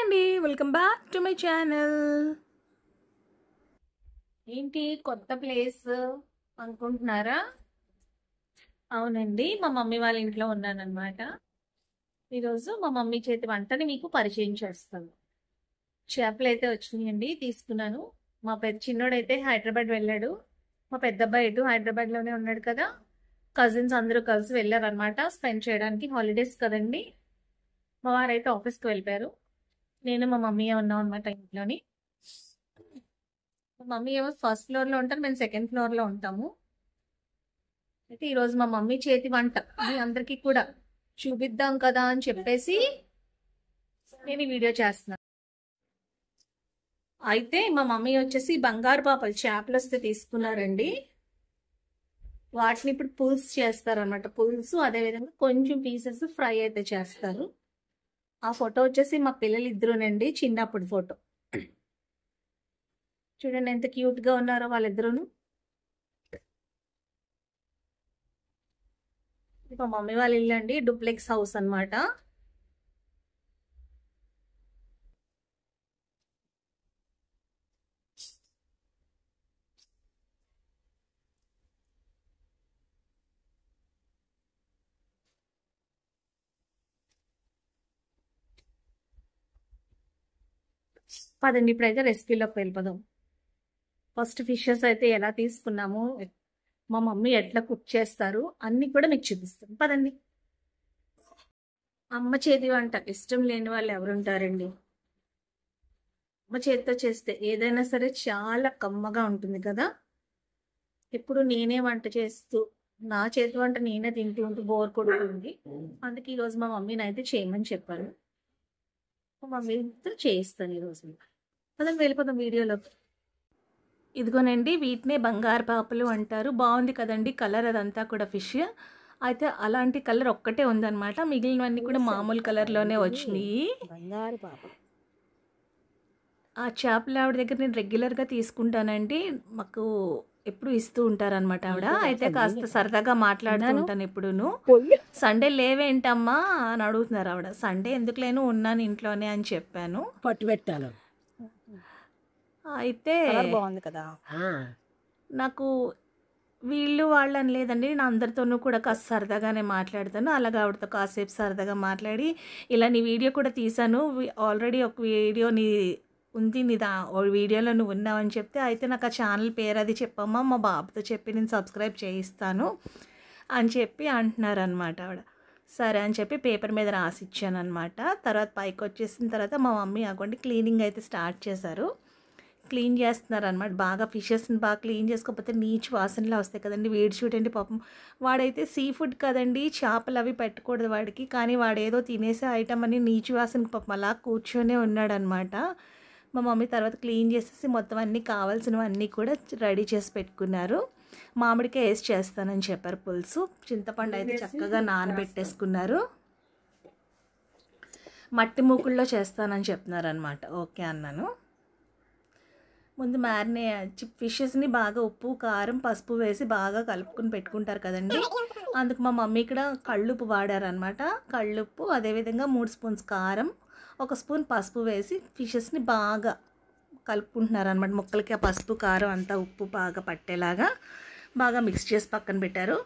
అండి. Welcome back to my channel. ఏంటి కొత్త ప్లేస్ అనుకుంటున్నారా? అవునండి. మా మమ్మీ వాళ్ళ ఇంట్లో ఉన్నానన్నమాట. ఈరోజు మా మమ్మీ చేతి వంటని మీకు పరిచయం చేస్తాను. చేపలైతే వచ్చినాయండి, తీసుకున్నాను. మా చిన్నోడైతే హైదరాబాద్ వెళ్ళాడు. మా పెద్దబ్బాయి ఇటు హైదరాబాద్లోనే ఉన్నాడు కదా. కజిన్స్ అందరూ కలిసి వెళ్ళారనమాట స్పెండ్ చేయడానికి. హాలిడేస్ కదండి. మా వారైతే ఆఫీస్కి వెళ్ళిపోయారు. నేను మా మమ్మీ ఉన్నాం అనమాట ఇంట్లోని. మా మమ్మీ ఏమో ఫస్ట్ ఫ్లోర్లో ఉంటారు, మేము సెకండ్ ఫ్లోర్లో ఉంటాము. అయితే ఈరోజు మా మమ్మీ చేతి వంట మీ అందరికీ కూడా చూపిద్దాం కదా అని చెప్పేసి నేను ఈ వీడియో చేస్తున్నాను. అయితే మా మమ్మీ వచ్చేసి బంగారు పాపలు చేపలు వస్తే తీసుకున్నారండి. వాటిని ఇప్పుడు పులుసు చేస్తారనమాట. పులుసు అదేవిధంగా కొంచెం పీసెస్ ఫ్రై అయితే చేస్తారు. ఆ ఫోటో వచ్చేసి మా పిల్లలు ఇద్దరునండి, చిన్నప్పుడు ఫోటో. చూడండి ఎంత క్యూట్గా ఉన్నారో వాళ్ళిద్దరును. మా మమ్మీ వాళ్ళ ఇల్లు అండి, డూప్లెక్స్ హౌస్ అనమాట. పదండి ఇప్పుడైతే రెసిపీలోకి వెళ్ళిపోదాం. ఫస్ట్ ఫిషెస్ అయితే ఎలా తీసుకున్నాము, మా మమ్మీ ఎట్లా కుక్ చేస్తారు అన్నీ కూడా మీకు చూపిస్తాను. పదండి. అమ్మ చేతి వంట ఇష్టం లేని వాళ్ళు ఎవరుంటారండి? అమ్మ చేతితో చేస్తే ఏదైనా సరే చాలా కమ్మగా ఉంటుంది కదా. ఇప్పుడు నేనే వంట చేస్తూ నా చేతి వంట నేనే తింటూ ఉంటూ బోర్ కొడుతుంది. అందుకే ఈరోజు మా మమ్మీని అయితే చేయమని చెప్పాను. మా మమ్మీతో చేయిస్తాను ఈరోజు. పదండి వెళ్ళిపోతాం వీడియోలోకి. ఇదిగోనండి, వీటినే బంగారు పాపలు అంటారు. బాగుంది కదండి కలర్, అదంతా కూడా ఫిష్. అయితే అలాంటి కలర్ ఒక్కటే ఉందన్నమాట, మిగిలినవన్నీ కూడా మామూలు కలర్లోనే వచ్చినాయి. బంగారు పాప. ఆ చేపల ఆవిడ దగ్గర నేను రెగ్యులర్గా తీసుకుంటానండి. మాకు ఎప్పుడు ఇస్తూ ఉంటారనమాట ఆవిడ. అయితే కాస్త సరదాగా మాట్లాడుతూ ఉంటాను ఎప్పుడును. సండే లేవేంటమ్మా అని అడుగుతున్నారు ఆవిడ. సండే ఎందుకు లేను, ఉన్నాను ఇంట్లోనే అని చెప్పాను. పట్టు పెట్టాను. అయితే బాగుంది కదా. నాకు వీళ్ళు వాళ్ళని లేదండి, నేను అందరితోనూ కూడా కాస్త సరదాగానే మాట్లాడతాను. అలాగా ఆవిడతో కాసేపు సరదాగా మాట్లాడి ఇలా నీ వీడియో కూడా తీసాను, ఆల్రెడీ ఒక వీడియో నీ ఉంది, వీడియోలో నువ్వు ఉన్నావని చెప్తే, అయితే నాకు ఆ ఛానల్ పేరు అది చెప్పమ్మా, మా బాబుతో చెప్పి నేను సబ్స్క్రైబ్ చేయిస్తాను అని చెప్పి అంటున్నారనమాట ఆవిడ. సరే అని చెప్పి పేపర్ మీద రాసి ఇచ్చాను అనమాట. తర్వాత పైకి వచ్చేసిన తర్వాత మా మమ్మీ అవ్వండి క్లీనింగ్ అయితే స్టార్ట్ చేశారు. క్లీన్ చేస్తున్నారు అనమాట. బాగా ఫిషెస్ని బాగా క్లీన్ చేసుకోకపోతే నీచు వాసనలా వస్తాయి కదండి. వేడి చూడండి పాపం, వాడైతే సీ ఫుడ్ కదండి, చేపలు అవి పెట్టకూడదు వాడికి, కానీ వాడు ఏదో తినేసే ఐటమ్ అని నీచు వాసనకి పాపం అలా కూర్చొనే ఉన్నాడనమాట. మా మమ్మీ తర్వాత క్లీన్ చేసేసి మొత్తం అన్నీ కావాల్సినవన్నీ కూడా రెడీ చేసి పెట్టుకున్నారు. మామిడికాయ వేసి చేస్తానని చెప్పారు పులుసు. చింతపండు అయితే చక్కగా నానబెట్టేసుకున్నారు. మట్టి మూకుల్లో చేస్తానని చెప్తున్నారు అనమాట. ఓకే అన్నాను. ముందు ఫిషెస్ని బాగా ఉప్పు కారం పసుపు వేసి బాగా కలుపుకుని పెట్టుకుంటారు కదండి. అందుకు మా మమ్మీ ఇక్కడ కళ్ళుప్పు వాడారనమాట. కళ్ళుప్పు, అదేవిధంగా 3 స్పూన్స్ కారం, 1 స్పూన్ పసుపు వేసి ఫిషెస్ని బాగా కలుపుకుంటున్నారనమాట. ముక్కలకి ఆ పసుపు కారం అంతా ఉప్పు బాగా పట్టేలాగా బాగా మిక్స్ చేసి పక్కన పెట్టారు.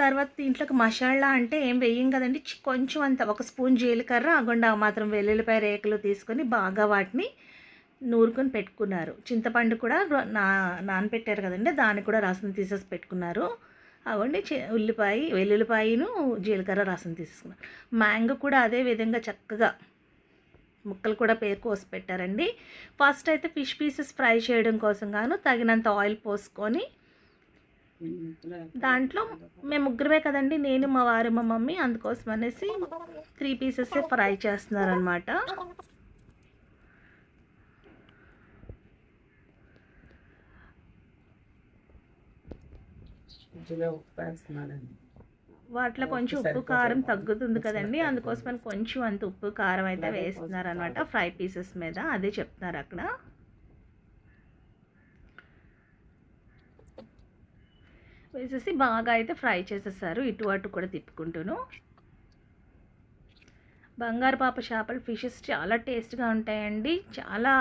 తర్వాత దీంట్లోకి మసాలా అంటే ఏం వేయం కదండి, కొంచెం అంత 1 స్పూన్ జీలకర్ర, అగొండ మాత్రం వెల్లుల్లిపాయ రేకులు తీసుకొని బాగా వాటిని నూరుకొని పెట్టుకున్నారు. చింతపండు కూడా నానబెట్టారు కదండి, దాన్ని కూడా రసం తీసేసి పెట్టుకున్నారు. అవండి వెల్లుల్లిపాయను జీలకర్ర రసం తీసుకున్నారు. మ్యాంగో కూడా అదే విధంగా చక్కగా ముక్కలు కూడా కోసి పెట్టారండి. ఫస్ట్ అయితే ఫిష్ పీసెస్ ఫ్రై చేయడం కోసం గాను తగినంత ఆయిల్ పోసుకొని దాంట్లో మేము ముగ్గురమే కదండి, నేను మా వారు మా మమ్మీ, అందుకోసం అనేసి 3 పీసెస్ ఫ్రై చేస్తున్నారనమాట. వాటిలో కొంచెం ఉప్పు కారం తగ్గుతుంది కదండి, అందుకోసమని కొంచెం అంత ఉప్పు కారం అయితే వేస్తున్నారు అనమాట ఫ్రై పీసెస్ మీద. అదే చెప్తున్నారు అక్కడ. వేసేసి బాగా అయితే ఫ్రై చేసేసారు, ఇటు అటు కూడా తిప్పుకుంటూను. బంగారు పాప చేపలు ఫిషెస్ చాలా టేస్ట్గా ఉంటాయండి. చాలా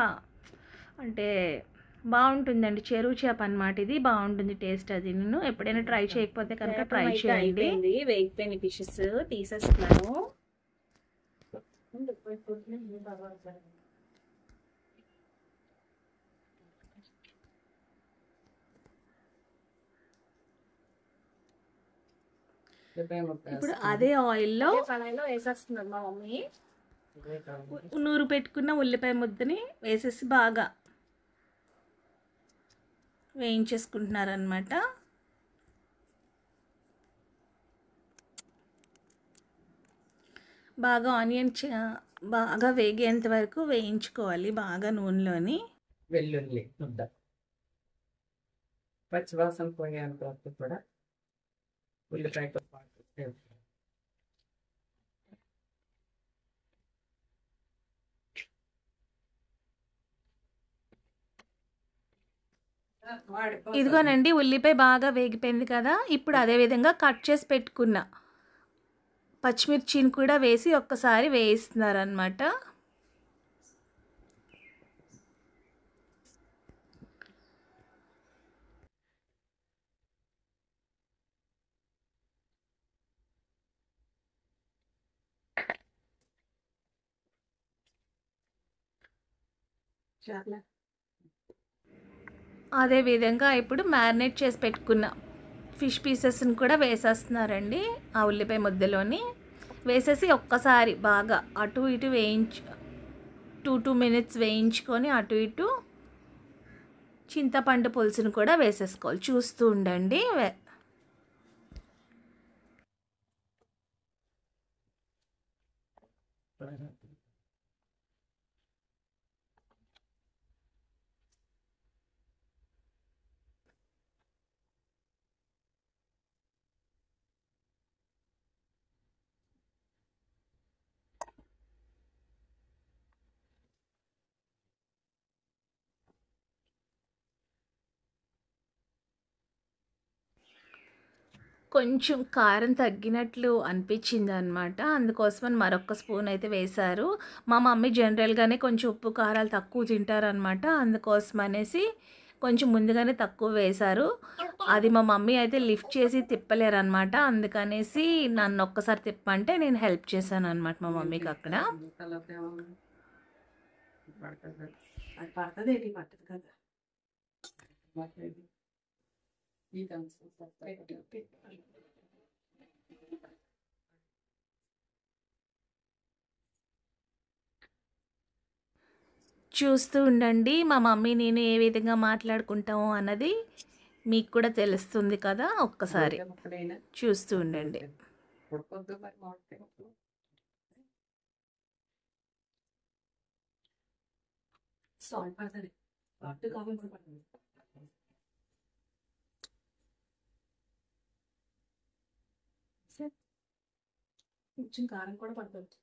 అంటే బాగుంటుందండి. చెరువు చేప అన్నమాట ఇది. బాగుంటుంది టేస్ట్. అది నేను ఎప్పుడైనా ట్రై చేయకపోతే కనుక ట్రై చేయండి. వేగిపోయిన ఫిషెస్ తీసేస్తున్నాను. ఇప్పుడు అదే ఆయిల్లో వేసేస్తున్నారు మా మమ్మీ. నూరు పెట్టుకున్న ఉల్లిపాయ ముద్దని వేసేసి బాగా వేయించేసుకుంటున్నారనమాట. బాగా ఆనియన్ బాగా వేగేంత వరకు వేయించుకోవాలి బాగా నూనెలోని. వెల్లుల్లి ముద్ద పచ్చివాసన పోయేంత వరకు కూడా ఉల్లిపాయతో పాటు ఇదిగోనండి ఉల్లిపాయ బాగా వేగిపోయింది కదా. ఇప్పుడు అదే విధంగా కట్ చేసి పెట్టుకున్న పచ్చిమిర్చిని కూడా వేసి ఒక్కసారి వేయిస్తున్నారనమాట. అదేవిధంగా ఇప్పుడు మ్యారినేట్ చేసి పెట్టుకున్న ఫిష్ పీసెస్ని కూడా వేసేస్తున్నారండి. ఆ ఉల్లిపాయ ముద్దలోని వేసేసి ఒక్కసారి బాగా అటు ఇటు 2 minutes వేయించుకొని అటు ఇటు చింతపండు పులుసును కూడా వేసేసుకోవాలి. చూస్తూ ఉండండి. కొంచెం కారం తగ్గినట్లు అనిపించింది అనమాట. అందుకోసమని మరొక స్పూన్ అయితే వేశారు. మా మమ్మీ జనరల్గానే కొంచెం ఉప్పు కారాలు తక్కువ తింటారనమాట. అందుకోసం అనేసి కొంచెం ముందుగానే తక్కువ వేశారు. అది మా మమ్మీ అయితే లిఫ్ట్ చేసి తిప్పలేరనమాట. అందుకనేసి నన్ను ఒక్కసారి తిప్పంటే నేను హెల్ప్ చేశాను అనమాట మా మమ్మీకి అక్కడ. పడుతుంది ఏంటి పట్టదు కదా. చూస్తూ ఉండండి. మా మమ్మీ నేను ఏ విధంగా మాట్లాడుకుంటామో అన్నది మీకు కూడా తెలుస్తుంది కదా. ఒక్కసారి చూస్తూ ఉండండి. సాల్ట్ పడుతుంది. పట్టు కావాలి పడుతుంది. కొంచెం కారం కూడా పడుతుంది.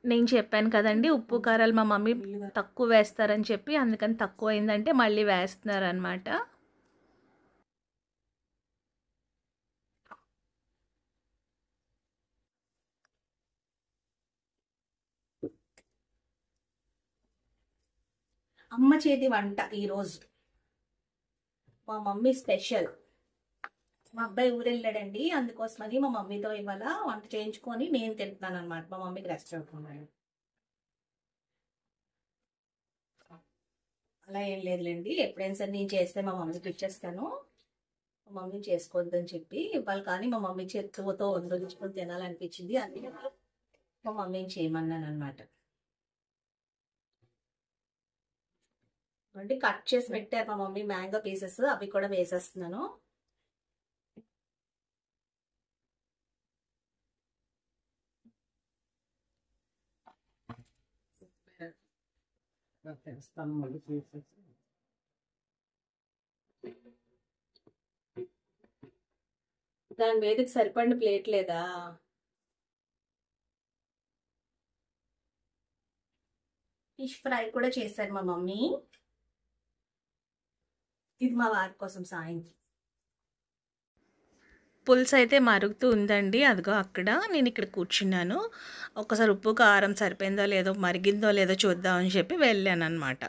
నేను చెప్పాను కదండి ఉప్పు కారాలు మా మమ్మీ తక్కువ వేస్తారని చెప్పి, అందుకని తక్కువ అయిందంటే మళ్ళీ వేస్తున్నారనమాట. అమ్మ చేతి వంట ఈరోజు మా మమ్మీ స్పెషల్. మా అబ్బాయి ఊరెళ్ళాడండి, అందుకోసమని మా మమ్మీతో ఇవాళ వంట చేయించుకొని నేను తింటున్నాను అనమాట. మా మమ్మీకి రెస్ట్ అవుతున్నాడు. అలా ఏం లేదులేండి, ఎప్పుడైనా సరే నేను చేస్తే మా మమ్మీకి ఇచ్చేస్తాను. మా మమ్మీ చేసుకోవద్దని చెప్పి ఇవాళ కానీ మా మమ్మీ చేతితో వండించుకొని తినాలనిపించింది, అందుకే మా మమ్మీని చేయమన్నాను అనమాట. అంటే కట్ చేసి పెట్టారు మా మమ్మీ మ్యాంగో పీసెస్, అవి కూడా వేసేస్తున్నాను. దాని మీదకి సరిపడిన ప్లేట్ లేదా? ఫిష్ ఫ్రై కూడా చేశారు మా మమ్మీ. ఇది మా వారి కోసం సాయంత్రం. పులుసు అయితే మరుగుతూ ఉందండి. అదిగో అక్కడ నేను ఇక్కడ కూర్చున్నాను. ఒక్కసారి ఉప్పు కారం సరిపోయిందో లేదో మరిగిందో లేదో చూద్దామని చెప్పి వెళ్ళాను అనమాట.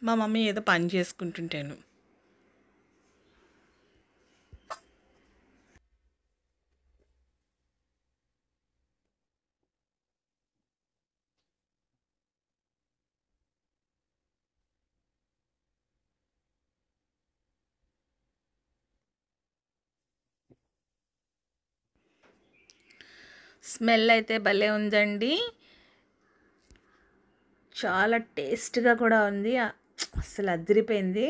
మా మమ్మీ ఏదో పని చేసుకుంటుంటాను. స్మెల్ అయితే భలే ఉందండి. చాలా టేస్ట్గా కూడా ఉంది. అసలు అదిరిపోయింది.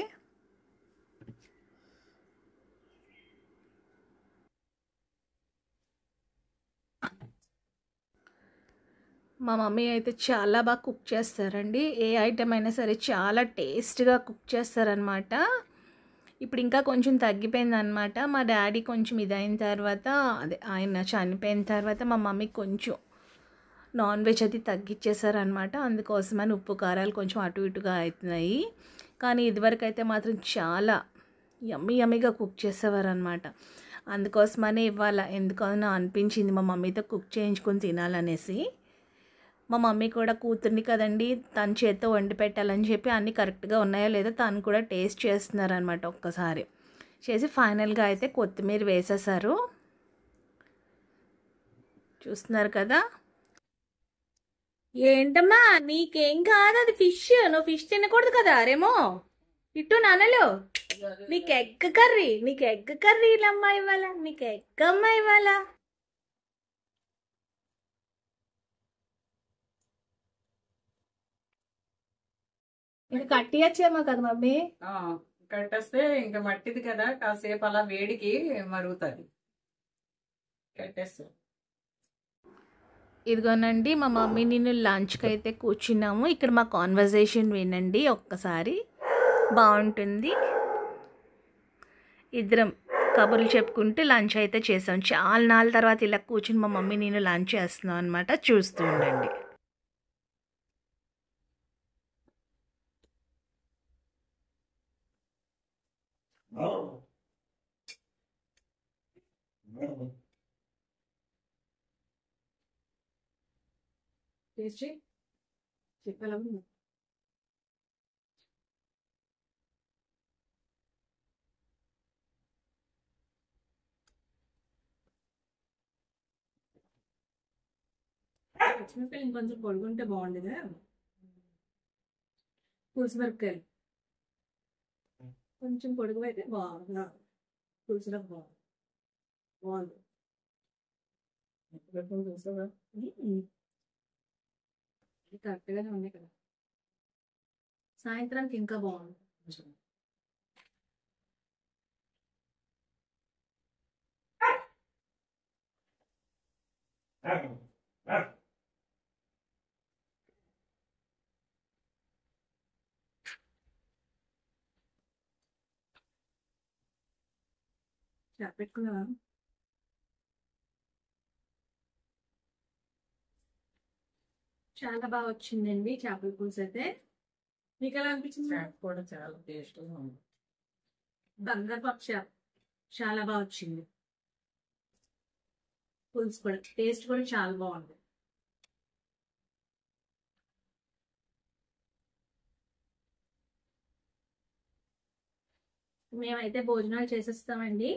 మా మమ్మీ అయితే చాలా బాగా కుక్ చేస్తారండి. ఏ ఐటెం అయినా సరే చాలా టేస్ట్గా కుక్ చేస్తారనమాట. ఇప్పుడు ఇంకా కొంచెం తగ్గిపోయిందనమాట. మా డాడీ కొంచెం ఇదైన తర్వాత, అదే ఆయన చనిపోయిన తర్వాత మా మమ్మీ కొంచెం నాన్ వెజ్ అది తగ్గించేశారనమాట. అందుకోసమని ఉప్పు కారాలు కొంచెం అటు ఇటుగా అవుతున్నాయి. కానీ ఇదివరకు అయితే మాత్రం చాలా యమ్మీగా కుక్ చేసేవారనమాట. అందుకోసమని ఇవాళ ఎందుకన్నా అనిపించింది మా మమ్మీతో కుక్ చేయించుకొని తినాలనేసి. మా మమ్మీ కూడా కూతుర్ని కదండి, తన చేత్తో వండి పెట్టాలని చెప్పి అన్నీ కరెక్ట్గా ఉన్నాయో లేదో తను కూడా టేస్ట్ చేస్తున్నారనమాట. ఒక్కసారి చేసి ఫైనల్గా అయితే కొత్తిమీర వేసేసారు. చూస్తున్నారు కదా. ఏంటమ్మా నీకేం కాదు, అది ఫిష్. నువ్వు ఫిష్ తినకూడదు కదా. రేమో ఇటు నాన్నలు నీకు ఎగ్ కర్రీ అమ్మా ఇవ్వాల, నీకు ఎగ్ అమ్మా ఇవ్వాల. ఇది కట్టియచ్చేమో కదా మమ్మీ. కట్టేస్తే ఇంకా మట్టిది కదా, కాసేపు అలా వేడికి మరుగుతుంది. కట్టేస్తే ఇదిగోనండి మా మమ్మీ నేను లంచ్కి అయితే కూర్చున్నాము. ఇక్కడ మా కాన్వర్జేషన్ వినండి ఒక్కసారి, బాగుంటుంది. ఇద్దరం కబుర్లు చెప్పుకుంటూ లంచ్ అయితే చేసాం. చాలా నాళ్ళ తర్వాత ఇలా కూర్చుని మా మమ్మీ నేను లంచ్ చేస్తున్నాం అనమాట. చూస్తూ ఉండండి. ఇంకొంచెం పొడుగుంటే బాగుండేదా. పులుసు మిరపకాయలు కొంచెం పొడుగు అయితే బాగుంది. పులుసులో బాగుంది. చూసావా? కరెక్ట్గానే ఉన్నాయి కదా. సాయంత్రానికి ఇంకా బాగుంది. పెట్టుకున్నావా? చాలా బాగా వచ్చిందండి చేపల పులుసు అయితే. మీకు ఎలా అనిపించింది? చేప కూడా చాలా టేస్ట్గా ఉంది. బంగాళపప్పు చేప చాలా బాగా వచ్చింది. పులుసు కూడా టేస్ట్ కూడా చాలా బాగుంది. మేమైతే భోజనాలు చేసేస్తామండి.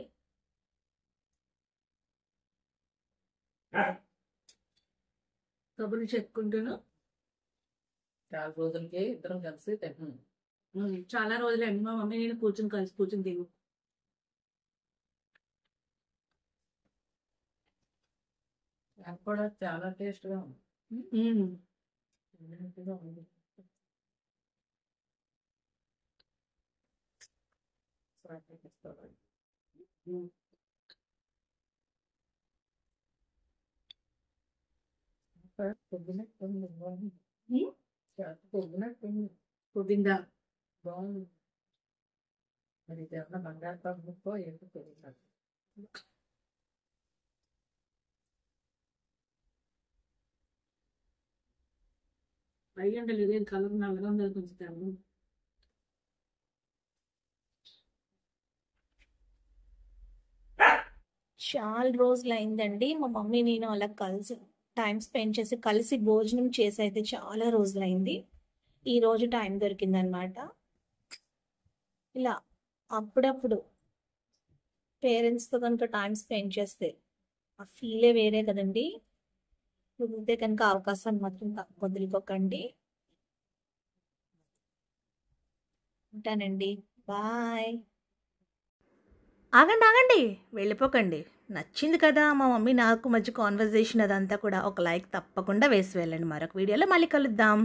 కబుర్లు చెప్పుకుంటూను చాలా రోజులకి ఇద్దరం కలిసి తింటున్నాం. చాలా రోజులండి మా మమ్మీ నేను కలిసి కూర్చుని తిను. చేప కూడా చాలా టేస్ట్గా ఉంది. పొద్దుందా బాగుంది. మరి ఇది ఏమన్నా బంగాళపప్పు ఏంటో తెలియదు. అయ్యండి లేదు కలర్ నల్లగా ఉంది కొంచెం తెల్ల. చాలా రోజులు అయిందండి మా మమ్మీ నేను అలా కలిసి టైం స్పెండ్ చేసి కలిసి భోజనం చేసి అయితే చాలా రోజులైంది. ఈరోజు టైం దొరికిందనమాట. ఇలా అప్పుడప్పుడు పేరెంట్స్తో కనుక టైం స్పెండ్ చేస్తే ఆ ఫీలే వేరే కదండి. కుదిరితే కనుక అవకాశం మాత్రం వదులుకోకండి. ఉంటానండి. బాయ్. ఆగండి ఆగండి, వెళ్ళిపోకండి. నచ్చింది కదా మా మమ్మీ నాకు మధ్య కాన్వర్జేషన్ అదంతా కూడా. ఒక లైక్ తప్పకుండా వేసి వెళ్ళండి. మరొక వీడియోలో మళ్ళీ కలుద్దాం.